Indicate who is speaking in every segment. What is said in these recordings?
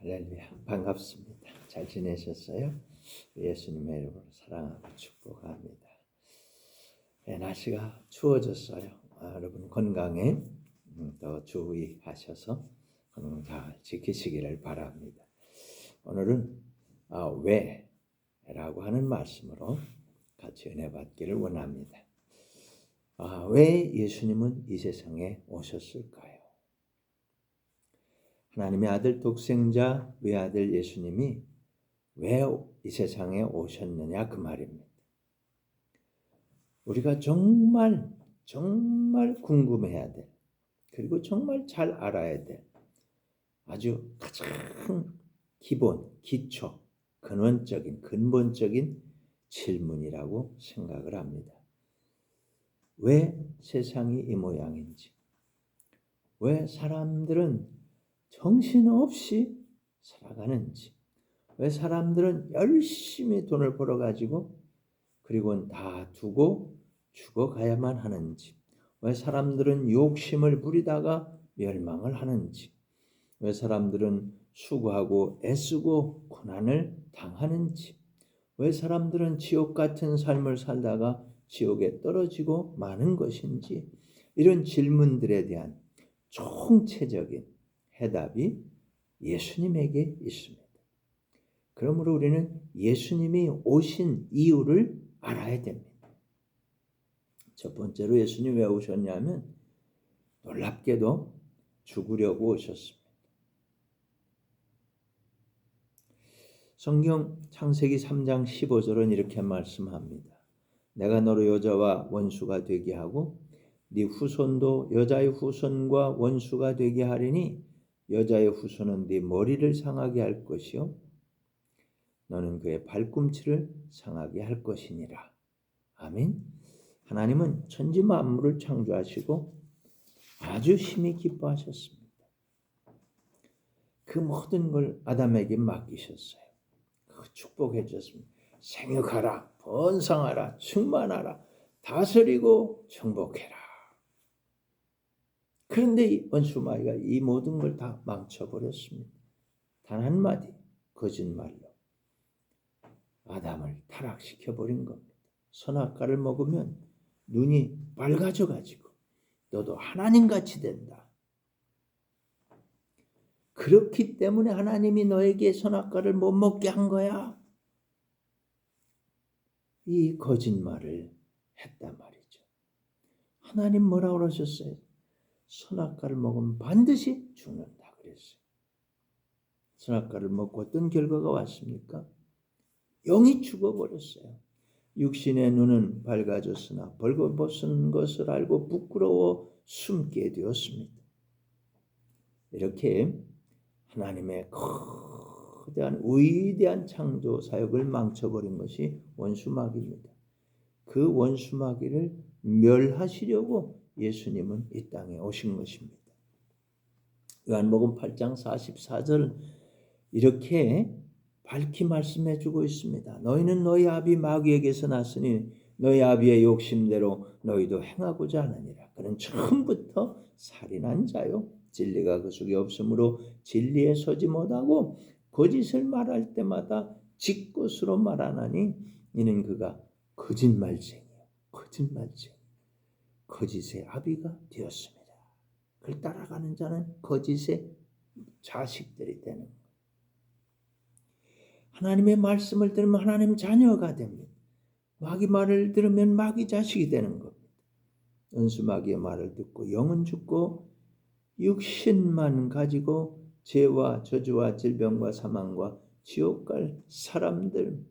Speaker 1: 할렐루야, 반갑습니다. 잘 지내셨어요? 예수님의 이름으로 사랑하고 축복합니다. 날씨가 추워졌어요. 여러분 건강에 더 주의하셔서 건강 잘 지키시기를 바랍니다. 오늘은 왜라고 하는 말씀으로 같이 은혜 받기를 원합니다. 왜 예수님은 이 세상에 오셨을까요? 하나님의 아들 독생자 외아들 예수님이 왜 이 세상에 오셨느냐 그 말입니다. 우리가 정말 궁금해야 될, 그리고 정말 잘 알아야 될 아주 가장 기본, 기초, 근본적인 질문이라고 생각을 합니다. 왜 세상이 이 모양인지, 왜 사람들은 정신없이 살아가는지, 왜 사람들은 열심히 돈을 벌어가지고 그리고는 다 두고 죽어가야만 하는지, 왜 사람들은 욕심을 부리다가 멸망을 하는지, 왜 사람들은 수고하고 애쓰고 고난을 당하는지, 왜 사람들은 지옥 같은 삶을 살다가 지옥에 떨어지고 마는 것인지, 이런 질문들에 대한 총체적인 해답이 예수님에게 있습니다. 그러므로 우리는 예수님이 오신 이유를 알아야 됩니다. 첫 번째로 예수님 왜 오셨냐면 놀랍게도 죽으려고 오셨습니다. 성경 창세기 3장 15절은 이렇게 말씀합니다. 내가 너로 여자와 원수가 되게 하고 네 후손도 여자의 후손과 원수가 되게 하리니 여자의 후손은 네 머리를 상하게 할 것이요 너는 그의 발꿈치를 상하게 할 것이니라. 아멘. 하나님은 천지 만물을 창조하시고 아주 심히 기뻐하셨습니다. 그 모든 걸 아담에게 맡기셨어요. 축복해 주셨습니다. 생육하라, 번성하라, 충만하라, 다스리고 정복해라. 그런데 이 원수마귀가 이 모든 걸 다 망쳐버렸습니다. 단 한마디 거짓말로 아담을 타락시켜버린 겁니다. 선악과를 먹으면 눈이 밝아져가지고 너도 하나님같이 된다. 그렇기 때문에 하나님이 너에게 선악과를 못 먹게 한 거야. 이 거짓말을 했단 말이죠. 하나님 뭐라고 그러셨어요? 선악과를 먹으면 반드시 죽는다 그랬어요. 선악과를 먹고 어떤 결과가 왔습니까? 영이 죽어버렸어요. 육신의 눈은 밝아졌으나 벌거벗은 것을 알고 부끄러워 숨게 되었습니다. 이렇게 하나님의 거대한 위대한 창조 사역을 망쳐버린 것이 원수마귀입니다. 그 원수마귀를 멸하시려고 예수님은 이 땅에 오신 것입니다. 요한복음 8장 44절 이렇게 밝히 말씀해 주고 있습니다. 너희는 너희 아비 마귀에게서 났으니 너희 아비의 욕심대로 너희도 행하고자 하느니라. 그는 처음부터 살인한 자요 진리가 그 속에 없으므로 진리에 서지 못하고 거짓을 말할 때마다 짓것으로 말하나니 이는 그가 거짓말쟁이요 거짓의 아비가 되었습니다. 그를 따라가는 자는 거짓의 자식들이 되는 거예요. 하나님의 말씀을 들으면 하나님 자녀가 됩니다. 마귀 말을 들으면 마귀 자식이 되는 겁니다. 원수마귀의 말을 듣고 영은 죽고 육신만 가지고 죄와 저주와 질병과 사망과 지옥 갈 사람들,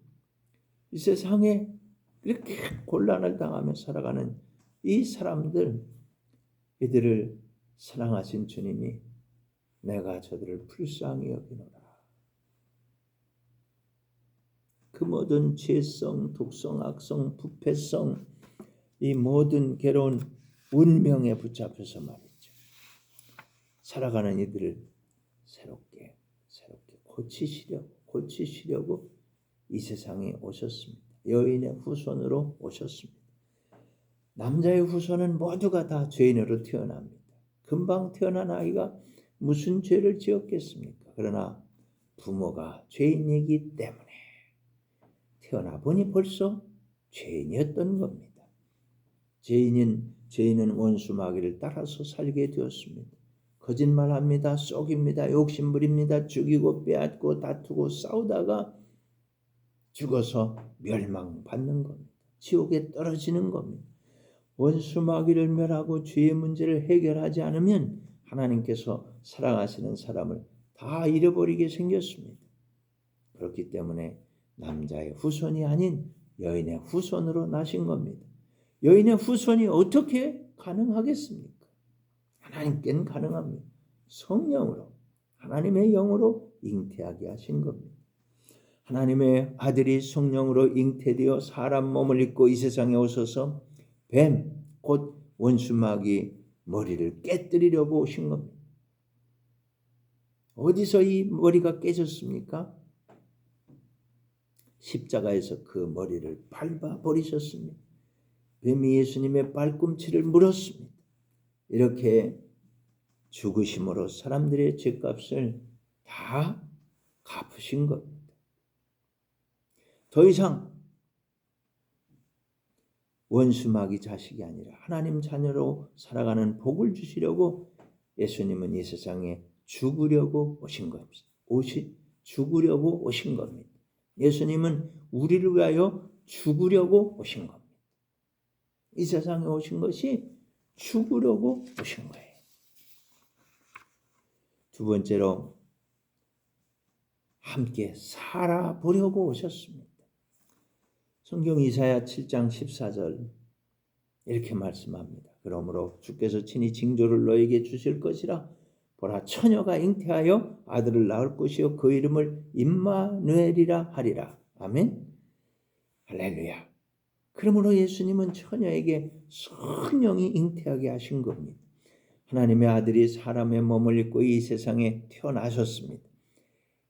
Speaker 1: 이 세상에 이렇게 곤란을 당하며 살아가는 이 사람들, 이들을 사랑하신 주님이 내가 저들을 불쌍히 여기노라. 그 모든 죄성, 독성, 악성, 부패성, 이 모든 괴로운 운명에 붙잡혀서 말이죠. 살아가는 이들을 새롭게 고치시려고 이 세상에 오셨습니다. 여인의 후손으로 오셨습니다. 남자의 후손은 모두가 다 죄인으로 태어납니다. 금방 태어난 아이가 무슨 죄를 지었겠습니까? 그러나 부모가 죄인이기 때문에 태어나 보니 벌써 죄인이었던 겁니다. 죄인은 원수 마귀를 따라서 살게 되었습니다. 거짓말합니다. 속입니다. 욕심부립니다. 죽이고 빼앗고 다투고 싸우다가 죽어서 멸망받는 겁니다. 지옥에 떨어지는 겁니다. 원수 마귀를 멸하고 죄의 문제를 해결하지 않으면 하나님께서 사랑하시는 사람을 다 잃어버리게 생겼습니다. 그렇기 때문에 남자의 후손이 아닌 여인의 후손으로 나신 겁니다. 여인의 후손이 어떻게 가능하겠습니까? 하나님께는 가능합니다. 성령으로, 하나님의 영으로 잉태하게 하신 겁니다. 하나님의 아들이 성령으로 잉태되어 사람 몸을 입고 이 세상에 오셔서 뱀, 곧 원수마귀 머리를 깨뜨리려고 오신 겁니다. 어디서 이 머리가 깨졌습니까? 십자가에서 그 머리를 밟아 버리셨습니다. 뱀이 예수님의 발꿈치를 물었습니다. 이렇게 죽으심으로 사람들의 죄값을 다 갚으신 겁니다. 더 이상 원수마귀 자식이 아니라 하나님 자녀로 살아가는 복을 주시려고 예수님은 이 세상에 죽으려고 오신 겁니다. 죽으려고 오신 겁니다. 예수님은 우리를 위하여 죽으려고 오신 겁니다. 이 세상에 오신 것이 죽으려고 오신 거예요. 두 번째로 함께 살아보려고 오셨습니다. 성경 이사야 7장 14절 이렇게 말씀합니다. 그러므로 주께서 친히 징조를 너에게 주실 것이라. 보라, 처녀가 잉태하여 아들을 낳을 것이요 그 이름을 임마누엘이라 하리라. 아멘. 할렐루야. 그러므로 예수님은 처녀에게 성령이 잉태하게 하신 겁니다. 하나님의 아들이 사람의 몸을 입고 이 세상에 태어나셨습니다.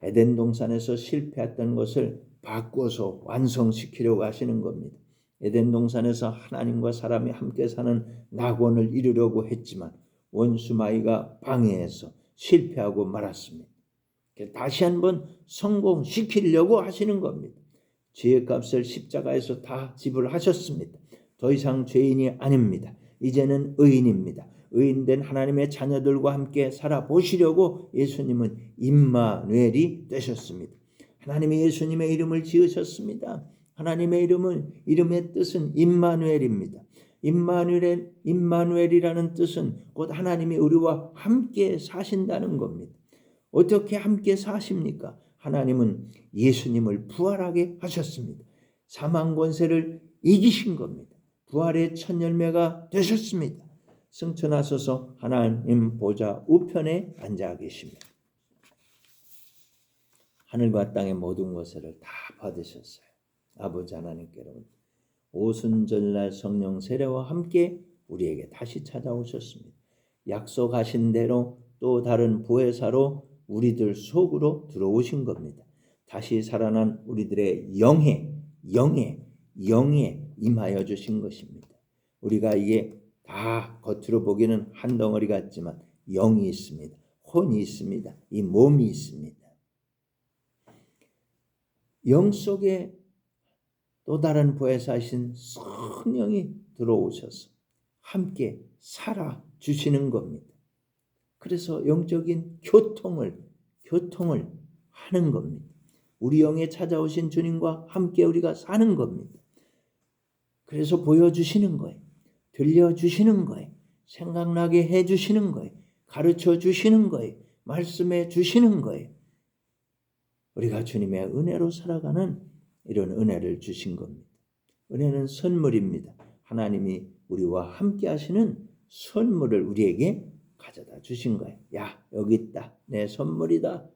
Speaker 1: 에덴 동산에서 실패했던 것을 바꾸어서 완성시키려고 하시는 겁니다. 에덴 동산에서 하나님과 사람이 함께 사는 낙원을 이루려고 했지만 원수마귀가 방해해서 실패하고 말았습니다. 다시 한번 성공시키려고 하시는 겁니다. 죄의 값을 십자가에서 다 지불하셨습니다. 더 이상 죄인이 아닙니다. 이제는 의인입니다. 의인된 하나님의 자녀들과 함께 살아보시려고 예수님은 임마누엘이 되셨습니다. 하나님이 예수님의 이름을 지으셨습니다. 하나님의 이름의 뜻은 임마누엘입니다. 임마누엘이라는 뜻은 곧 하나님이 우리와 함께 사신다는 겁니다. 어떻게 함께 사십니까? 하나님은 예수님을 부활하게 하셨습니다. 사망 권세를 이기신 겁니다. 부활의 첫 열매가 되셨습니다. 승천하셔서 하나님 보좌 우편에 앉아 계십니다. 하늘과 땅의 모든 것을 다 받으셨어요. 아버지 하나님께로 오순절날 성령 세례와 함께 우리에게 다시 찾아오셨습니다. 약속하신 대로 또 다른 보혜사로 우리들 속으로 들어오신 겁니다. 다시 살아난 우리들의 영에 임하여 주신 것입니다. 우리가 이게 다 겉으로 보기에는 한 덩어리 같지만 영이 있습니다. 혼이 있습니다. 이 몸이 있습니다. 영 속에 또 다른 보혜사이신 성령이 들어오셔서 함께 살아주시는 겁니다. 그래서 영적인 교통을 하는 겁니다. 우리 영에 찾아오신 주님과 함께 우리가 사는 겁니다. 그래서 보여주시는 거예요. 들려주시는 거예요. 생각나게 해주시는 거예요. 가르쳐주시는 거예요. 말씀해 주시는 거예요. 우리가 주님의 은혜로 살아가는 이런 은혜를 주신 겁니다. 은혜는 선물입니다. 하나님이 우리와 함께 하시는 선물을 우리에게 가져다 주신 거예요. 야, 여기 있다. 내 선물이다.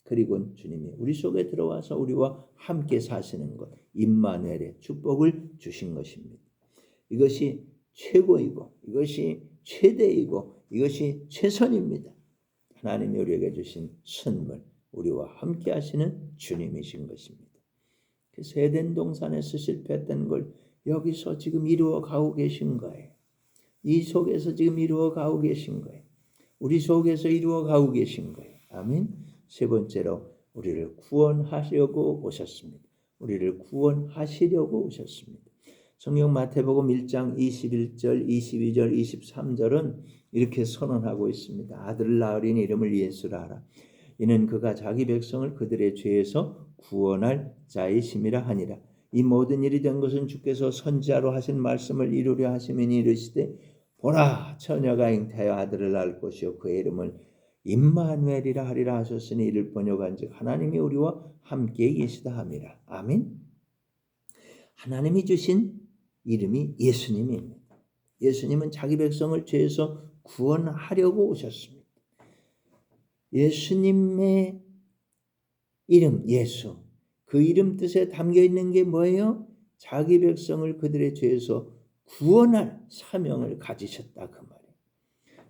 Speaker 1: 그리고 주님이 우리 속에 들어와서 우리와 함께 사시는 것, 임마누엘의 축복을 주신 것입니다. 이것이 최고이고 이것이 최대이고 이것이 최선입니다. 하나님이 우리에게 주신 선물, 우리와 함께 하시는 주님이신 것입니다. 그래서 에덴 동산에서 실패했던 걸 여기서 지금 이루어 가고 계신 거예요. 이 속에서 지금 이루어 가고 계신 거예요. 우리 속에서 이루어 가고 계신 거예요. 아멘. 세 번째로 우리를 구원하려고 오셨습니다. 우리를 구원하시려고 오셨습니다. 성경 마태복음 1장 21절, 22절, 23절은 이렇게 선언하고 있습니다. 아들을 낳으리니 이름을 예수라 하라. 이는 그가 자기 백성을 그들의 죄에서 구원할 자이심이라 하니라. 이 모든 일이 된 것은 주께서 선지자로 하신 말씀을 이루려 하심이니 이르시되 보라 처녀가 잉태하여 아들을 낳을 것이요 그의 이름을 임마누엘이라 하리라 하셨으니 이를 번역한즉 하나님이 우리와 함께 계시다 함이라. 아멘. 하나님이 주신 이름이 예수님입니다. 예수님은 자기 백성을 죄에서 구원하려고 오셨습니다. 예수님의 이름 예수, 그 이름 뜻에 담겨 있는 게 뭐예요? 자기 백성을 그들의 죄에서 구원할 사명을 가지셨다 그 말이에요.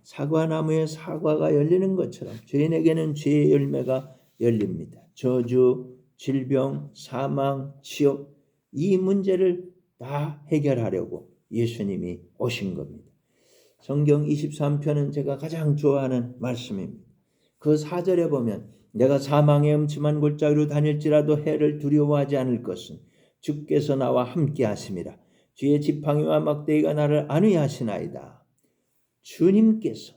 Speaker 1: 사과나무에 사과가 열리는 것처럼 죄인에게는 죄의 열매가 열립니다. 저주, 질병, 사망, 지옥 이 문제를 다 해결하려고 예수님이 오신 겁니다. 성경 23편은 제가 가장 좋아하는 말씀입니다. 그 4절에 보면 내가 사망의 음침한 골짜기로 다닐지라도 해를 두려워하지 않을 것은 주께서 나와 함께 하심이라. 주의 지팡이와 막대기가 나를 안위하시나이다. 주님께서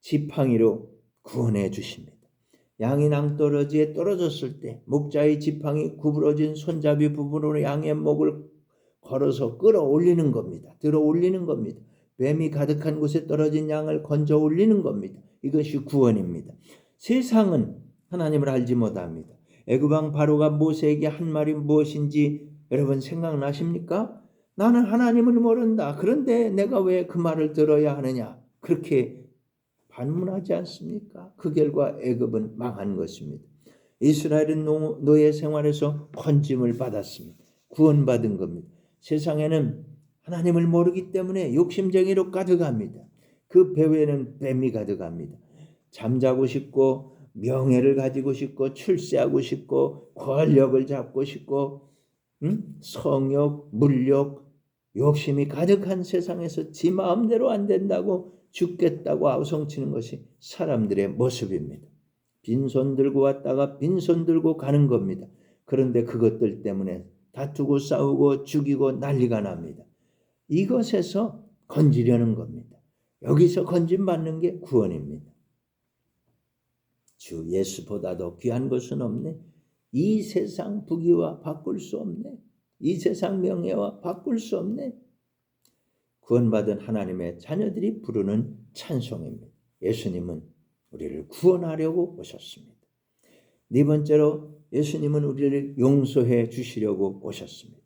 Speaker 1: 지팡이로 구원해 주십니다. 양이 낭떠러지에 떨어졌을 때 목자의 지팡이 구부러진 손잡이 부분으로 양의 목을 걸어서 끌어올리는 겁니다. 들어 올리는 겁니다. 뱀이 가득한 곳에 떨어진 양을 건져 올리는 겁니다. 이것이 구원입니다. 세상은 하나님을 알지 못합니다. 애굽왕 바로가 모세에게 한 말이 무엇인지 여러분 생각나십니까? 나는 하나님을 모른다. 그런데 내가 왜 그 말을 들어야 하느냐? 그렇게 반문하지 않습니까? 그 결과 애굽은 망한 것입니다. 이스라엘은 노예 생활에서 건짐을 받았습니다. 구원받은 겁니다. 세상에는 하나님을 모르기 때문에 욕심쟁이로 가득합니다. 그 배후에는 뱀이 가득합니다. 잠자고 싶고 명예를 가지고 싶고 출세하고 싶고 권력을 잡고 싶고 성욕, 물욕, 욕심이 가득한 세상에서 지 마음대로 안 된다고 죽겠다고 아우성치는 것이 사람들의 모습입니다. 빈손 들고 왔다가 빈손 들고 가는 겁니다. 그런데 그것들 때문에 다투고 싸우고 죽이고 난리가 납니다. 이것에서 건지려는 겁니다. 여기서 건짐받는 게 구원입니다. 주 예수보다도 귀한 것은 없네. 이 세상 부귀와 바꿀 수 없네. 이 세상 명예와 바꿀 수 없네. 구원받은 하나님의 자녀들이 부르는 찬송입니다. 예수님은 우리를 구원하려고 오셨습니다. 네 번째로 예수님은 우리를 용서해 주시려고 오셨습니다.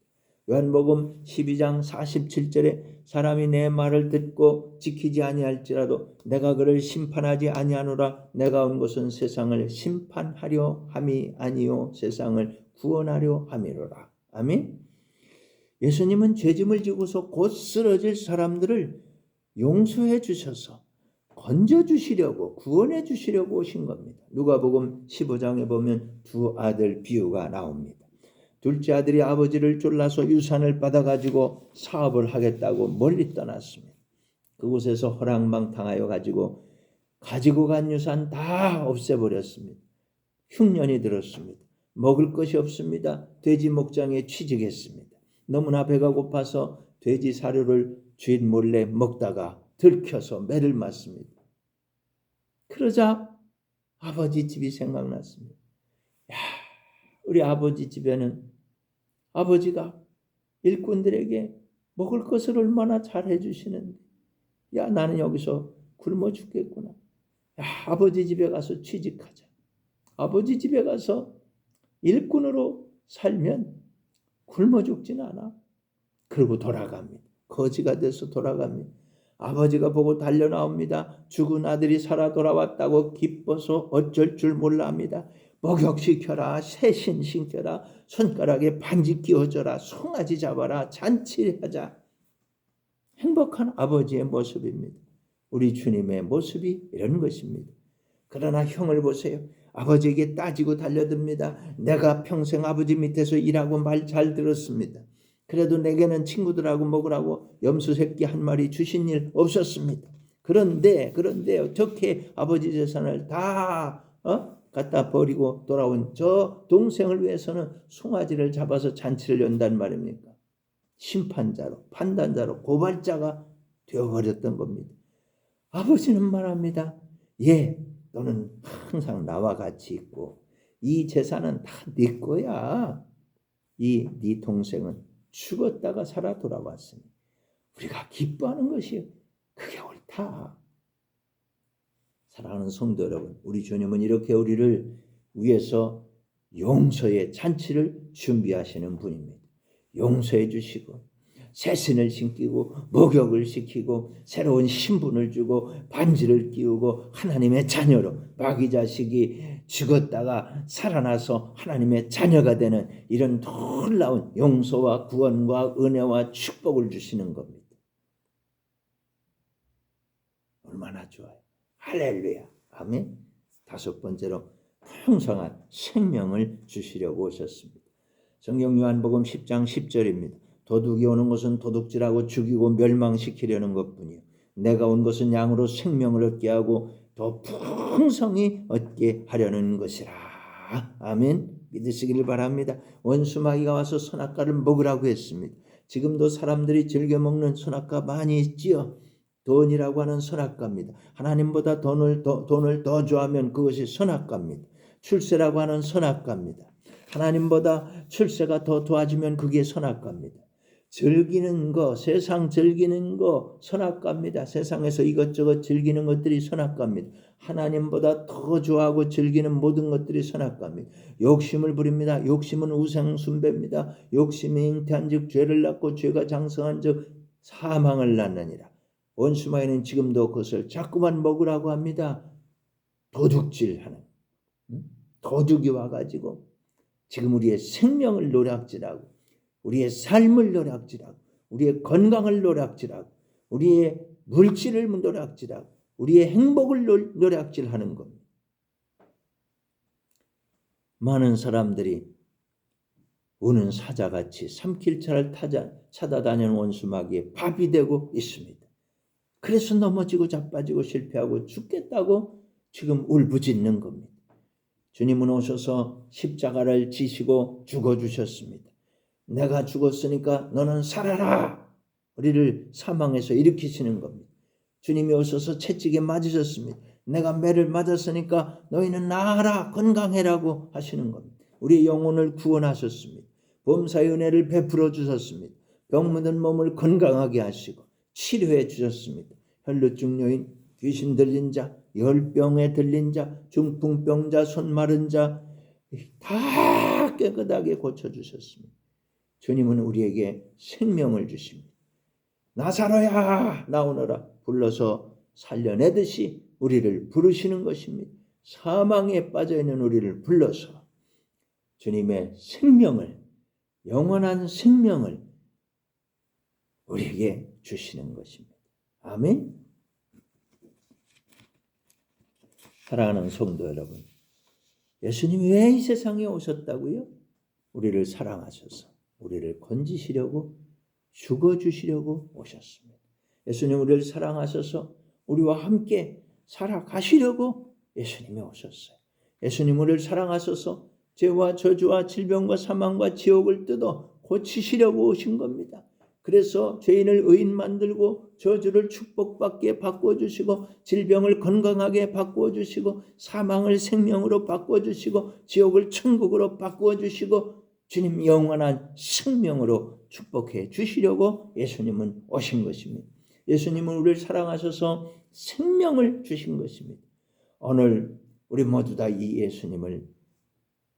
Speaker 1: 요한복음 12장 47절에 사람이 내 말을 듣고 지키지 아니할지라도 내가 그를 심판하지 아니하노라. 내가 온 것은 세상을 심판하려 함이 아니요 세상을 구원하려 함이로라. 아멘. 예수님은 죄짐을 지고서 곧 쓰러질 사람들을 용서해 주셔서 건져 주시려고 구원해 주시려고 오신 겁니다. 누가복음 15장에 보면 두 아들 비유가 나옵니다. 둘째 아들이 아버지를 쫄라서 유산을 받아가지고 사업을 하겠다고 멀리 떠났습니다. 그곳에서 허랑방탕하여 가지고 간 유산 다 없애버렸습니다. 흉년이 들었습니다. 먹을 것이 없습니다. 돼지 목장에 취직했습니다. 너무나 배가 고파서 돼지 사료를 주인 몰래 먹다가 들켜서 매를 맞습니다. 그러자 아버지 집이 생각났습니다. 야, 우리 아버지 집에는 아버지가 일꾼들에게 먹을 것을 얼마나 잘 해주시는데 야 나는 여기서 굶어 죽겠구나. 야, 아버지 집에 가서 취직하자. 아버지 집에 가서 일꾼으로 살면 굶어 죽진 않아. 그리고 돌아갑니다. 거지가 돼서 돌아갑니다. 아버지가 보고 달려나옵니다. 죽은 아들이 살아 돌아왔다고 기뻐서 어쩔 줄 몰라 합니다. 목욕시켜라, 새신 신겨라, 손가락에 반지 끼워줘라, 송아지 잡아라, 잔치하자. 행복한 아버지의 모습입니다. 우리 주님의 모습이 이런 것입니다. 그러나 형을 보세요. 아버지에게 따지고 달려듭니다. 내가 평생 아버지 밑에서 일하고 말 잘 들었습니다. 그래도 내게는 친구들하고 먹으라고 염소 새끼 한 마리 주신 일 없었습니다. 그런데 어떻게 아버지 재산을 다 갖다 버리고 돌아온 저 동생을 위해서는 송아지를 잡아서 잔치를 연단 말입니까? 심판자로, 판단자로, 고발자가 되어버렸던 겁니다. 아버지는 말합니다. 예, 너는 항상 나와 같이 있고 이 재산은 다 네 거야. 이 네 동생은 죽었다가 살아 돌아왔으니 우리가 기뻐하는 것이 그게 옳다. 사랑하는 성도 여러분, 우리 주님은 이렇게 우리를 위해서 용서의 잔치를 준비하시는 분입니다. 용서해 주시고 새신을 신기고 목욕을 시키고 새로운 신분을 주고 반지를 끼우고 하나님의 자녀로 마귀 자식이 죽었다가 살아나서 하나님의 자녀가 되는 이런 놀라운 용서와 구원과 은혜와 축복을 주시는 겁니다. 얼마나 좋아요. 할렐루야. 아멘. 다섯 번째로 풍성한 생명을 주시려고 오셨습니다. 성경 요한복음 10장 10절입니다. 도둑이 오는 것은 도둑질하고 죽이고 멸망시키려는 것뿐이요 내가 온 것은 양으로 생명을 얻게 하고 더 풍성히 얻게 하려는 것이라. 아멘. 믿으시기를 바랍니다. 원수마귀가 와서 선악과를 먹으라고 했습니다. 지금도 사람들이 즐겨 먹는 선악과 많이 있지요. 돈이라고 하는 선악과입니다. 하나님보다 돈을 더 좋아하면 그것이 선악과입니다. 출세라고 하는 선악과입니다. 하나님보다 출세가 더 도와지면 그게 선악과입니다. 즐기는 거, 세상 즐기는 거 선악과입니다. 세상에서 이것저것 즐기는 것들이 선악과입니다. 하나님보다 더 좋아하고 즐기는 모든 것들이 선악과입니다. 욕심을 부립니다. 욕심은 우상숭배입니다. 욕심이 잉태한 즉 죄를 낳고 죄가 장성한 즉 사망을 낳느니라. 원수마귀는 지금도 그것을 자꾸만 먹으라고 합니다. 도둑질하는, 도둑이 와가지고 지금 우리의 생명을 노략질하고 우리의 삶을 노략질하고 우리의 건강을 노략질하고 우리의 물질을 노략질하고 우리의 행복을 노략질하는 겁니다. 많은 사람들이 우는 사자같이 삼킬차를 찾아다니는 원수마귀의 밥이 되고 있습니다. 그래서 넘어지고 자빠지고 실패하고 죽겠다고 지금 울부짖는 겁니다. 주님은 오셔서 십자가를 지시고 죽어주셨습니다. 내가 죽었으니까 너는 살아라. 우리를 사망에서 일으키시는 겁니다. 주님이 오셔서 채찍에 맞으셨습니다. 내가 매를 맞았으니까 너희는 나아라 건강해라고 하시는 겁니다. 우리의 영혼을 구원하셨습니다. 범사의 은혜를 베풀어 주셨습니다. 병 묻은 몸을 건강하게 하시고 치료해 주셨습니다. 혈루증 요인, 귀신 들린 자, 열병에 들린 자, 중풍병자, 손 마른 자 다 깨끗하게 고쳐주셨습니다. 주님은 우리에게 생명을 주십니다. 나사로야 나오너라 불러서 살려내듯이 우리를 부르시는 것입니다. 사망에 빠져있는 우리를 불러서 주님의 생명을, 영원한 생명을 우리에게 주시는 것입니다. 아멘. 사랑하는 성도 여러분, 예수님이 왜 이 세상에 오셨다고요? 우리를 사랑하셔서 우리를 건지시려고 죽어주시려고 오셨습니다. 예수님 우리를 사랑하셔서 우리와 함께 살아가시려고 예수님이 오셨어요. 예수님 우리를 사랑하셔서 죄와 저주와 질병과 사망과 지옥을 뜯어 고치시려고 오신 겁니다. 그래서 죄인을 의인 만들고 저주를 축복받게 바꿔주시고 질병을 건강하게 바꿔주시고 사망을 생명으로 바꿔주시고 지옥을 천국으로 바꿔주시고 주님 영원한 생명으로 축복해 주시려고 예수님은 오신 것입니다. 예수님은 우리를 사랑하셔서 생명을 주신 것입니다. 오늘 우리 모두 다 이 예수님을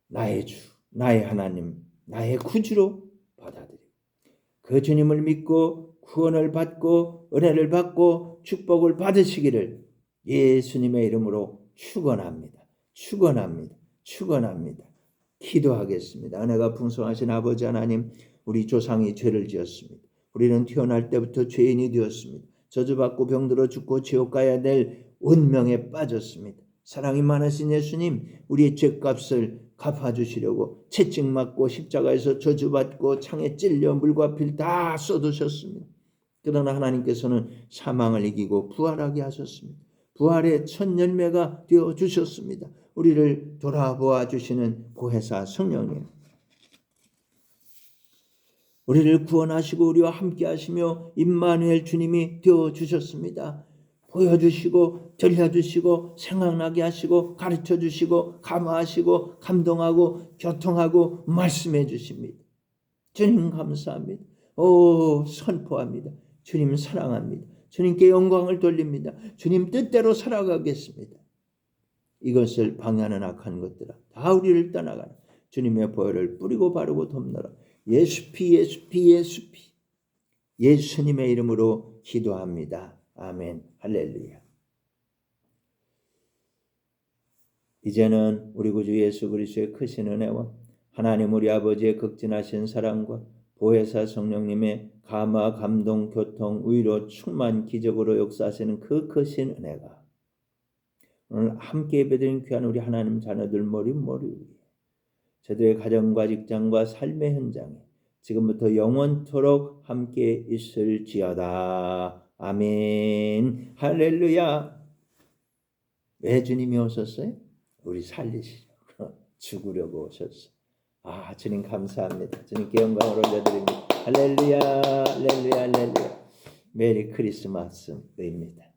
Speaker 1: 나의 주, 나의 하나님, 나의 구주로 받아들이고 그 주님을 믿고 구원을 받고 은혜를 받고 축복을 받으시기를 예수님의 이름으로 축원합니다. 축원합니다. 축원합니다. 기도하겠습니다. 은혜가 풍성하신 아버지 하나님, 우리 조상이 죄를 지었습니다. 우리는 태어날 때부터 죄인이 되었습니다. 저주받고 병들어 죽고 지옥 가야 될 운명에 빠졌습니다. 사랑이 많으신 예수님, 우리의 죄값을 갚아주시려고 채찍 맞고 십자가에서 저주받고 창에 찔려 물과 피를 다 쏟으셨습니다. 그러나 하나님께서는 사망을 이기고 부활하게 하셨습니다. 부활의 첫 열매가 되어주셨습니다. 우리를 돌아보아 주시는 보혜사 성령님, 우리를 구원하시고 우리와 함께 하시며 임마누엘 주님이 되어 주셨습니다. 보여주시고 들려주시고 생각나게 하시고 가르쳐주시고 감화하시고 감동하고 교통하고 말씀해 주십니다. 주님 감사합니다. 선포합니다. 주님 사랑합니다. 주님께 영광을 돌립니다. 주님 뜻대로 살아가겠습니다. 이것을 방해하는 악한 것들아 다 우리를 떠나가라. 주님의 보혈을 뿌리고 바르고 돕노라. 예수피 예수피 예수피 예수님의 이름으로 기도합니다. 아멘. 할렐루야. 이제는 우리 구주 예수 그리스도의 크신 은혜와 하나님 우리 아버지의 극진하신 사랑과 보혜사 성령님의 감화, 감동, 교통, 위로, 충만, 기적으로 역사하시는 그 크신 은혜가 오늘 함께 예배드린 귀한 우리 하나님 자녀들 머리 위에 저들의 가정과 직장과 삶의 현장에 지금부터 영원토록 함께 있을지어다. 아멘. 할렐루야. 왜 주님이 오셨어요? 우리 살리시려고 죽으려고 오셨어요. 주님 감사합니다. 주님께 영광을 올려드립니다. 할렐루야 할렐루야 할렐루야. 메리 크리스마스입니다.